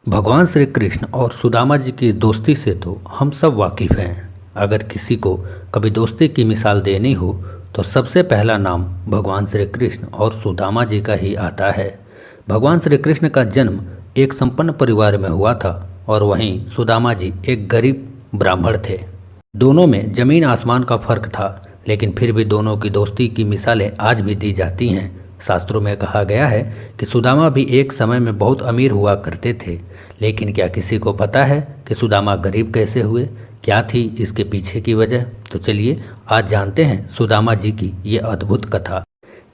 भगवान श्री कृष्ण और सुदामा जी की दोस्ती से तो हम सब वाकिफ़ हैं। अगर किसी को कभी दोस्ती की मिसाल देनी हो तो सबसे पहला नाम भगवान श्री कृष्ण और सुदामा जी का ही आता है। भगवान श्री कृष्ण का जन्म एक संपन्न परिवार में हुआ था और वहीं सुदामा जी एक गरीब ब्राह्मण थे। दोनों में जमीन आसमान का फर्क था, लेकिन फिर भी दोनों की दोस्ती की मिसालें आज भी दी जाती हैं। शास्त्रों में कहा गया है कि सुदामा भी एक समय में बहुत अमीर हुआ करते थे, लेकिन क्या किसी को पता है कि सुदामा गरीब कैसे हुए? क्या थी इसके पीछे की वजह? तो चलिए आज जानते हैं सुदामा जी की ये अद्भुत कथा।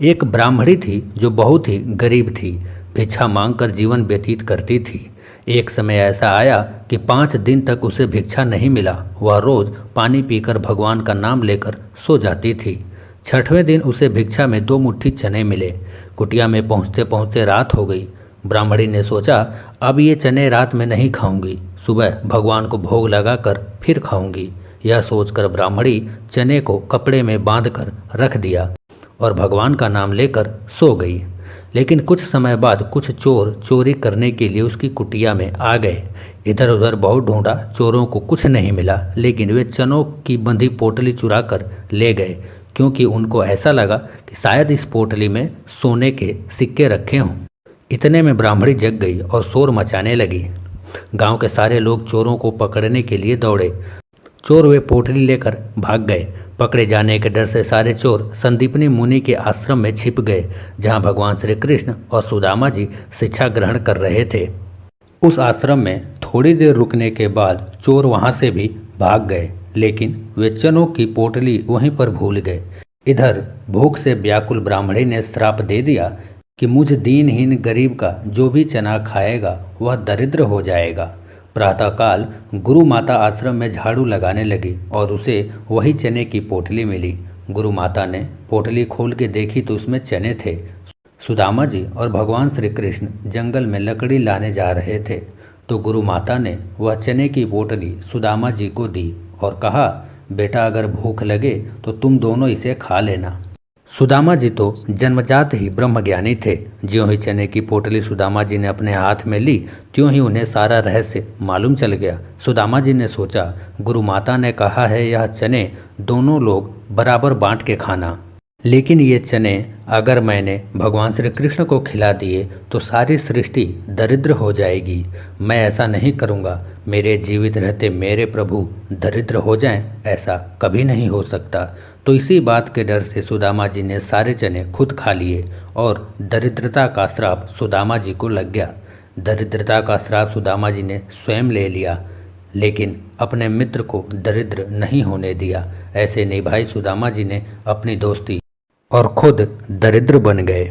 एक ब्राह्मणी थी जो बहुत ही गरीब थी, भिक्षा मांगकर जीवन व्यतीत करती थी। एक समय ऐसा आया कि 5 दिन तक उसे भिक्षा नहीं मिला। वह रोज पानी पीकर भगवान का नाम लेकर सो जाती थी। 6वें दिन उसे भिक्षा में 2 मुट्ठी चने मिले। कुटिया में पहुँचते पहुँचते रात हो गई। ब्राह्मणी ने सोचा, अब ये चने रात में नहीं खाऊंगी, सुबह भगवान को भोग लगाकर फिर खाऊंगी। यह सोचकर ब्राह्मणी चने को कपड़े में बांधकर रख दिया और भगवान का नाम लेकर सो गई। लेकिन कुछ समय बाद कुछ चोर चोरी करने के लिए उसकी कुटिया में आ गए। इधर उधर बहुत ढूंढा, चोरों को कुछ नहीं मिला, लेकिन वे चनों की बंधी पोटली चुरा कर ले गए, क्योंकि उनको ऐसा लगा कि शायद इस पोटली में सोने के सिक्के रखे हों। इतने में ब्राह्मणी जग गई और शोर मचाने लगी। गांव के सारे लोग चोरों को पकड़ने के लिए दौड़े। चोर वे पोटली लेकर भाग गए। पकड़े जाने के डर से सारे चोर संदीपनी मुनि के आश्रम में छिप गए, जहां भगवान श्री कृष्ण और सुदामा जी शिक्षा ग्रहण कर रहे थे। उस आश्रम में थोड़ी देर रुकने के बाद चोर वहां से भी भाग गए, लेकिन वे चनों की पोटली वहीं पर भूल गए। इधर भूख से व्याकुल ब्राह्मणी ने श्राप दे दिया कि मुझ दीनहीन गरीब का जो भी चना खाएगा वह दरिद्र हो जाएगा। प्रातःकाल गुरु माता आश्रम में झाड़ू लगाने लगी और उसे वही चने की पोटली मिली। गुरु माता ने पोटली खोल के देखी तो उसमें चने थे। सुदामा जी और भगवान श्री कृष्ण जंगल में लकड़ी लाने जा रहे थे, तो गुरु माता ने वह चने की पोटली सुदामा जी को दी और कहा, बेटा अगर भूख लगे तो तुम दोनों इसे खा लेना। सुदामा जी तो जन्मजात ही ब्रह्मज्ञानी थे। ज्यों ही चने की पोटली सुदामा जी ने अपने हाथ में ली, त्यों ही उन्हें सारा रहस्य मालूम चल गया। सुदामा जी ने सोचा, गुरु माता ने कहा है यह चने दोनों लोग बराबर बांट के खाना, लेकिन ये चने अगर मैंने भगवान श्री कृष्ण को खिला दिए तो सारी सृष्टि दरिद्र हो जाएगी। मैं ऐसा नहीं करूँगा। मेरे जीवित रहते मेरे प्रभु दरिद्र हो जाएं, ऐसा कभी नहीं हो सकता। तो इसी बात के डर से सुदामा जी ने सारे चने खुद खा लिए और दरिद्रता का श्राप सुदामा जी को लग गया। दरिद्रता का श्राप सुदामा जी ने स्वयं ले लिया, लेकिन अपने मित्र को दरिद्र नहीं होने दिया। ऐसे निभाई सुदामा जी ने अपनी दोस्ती और खुद दरिद्र बन गए।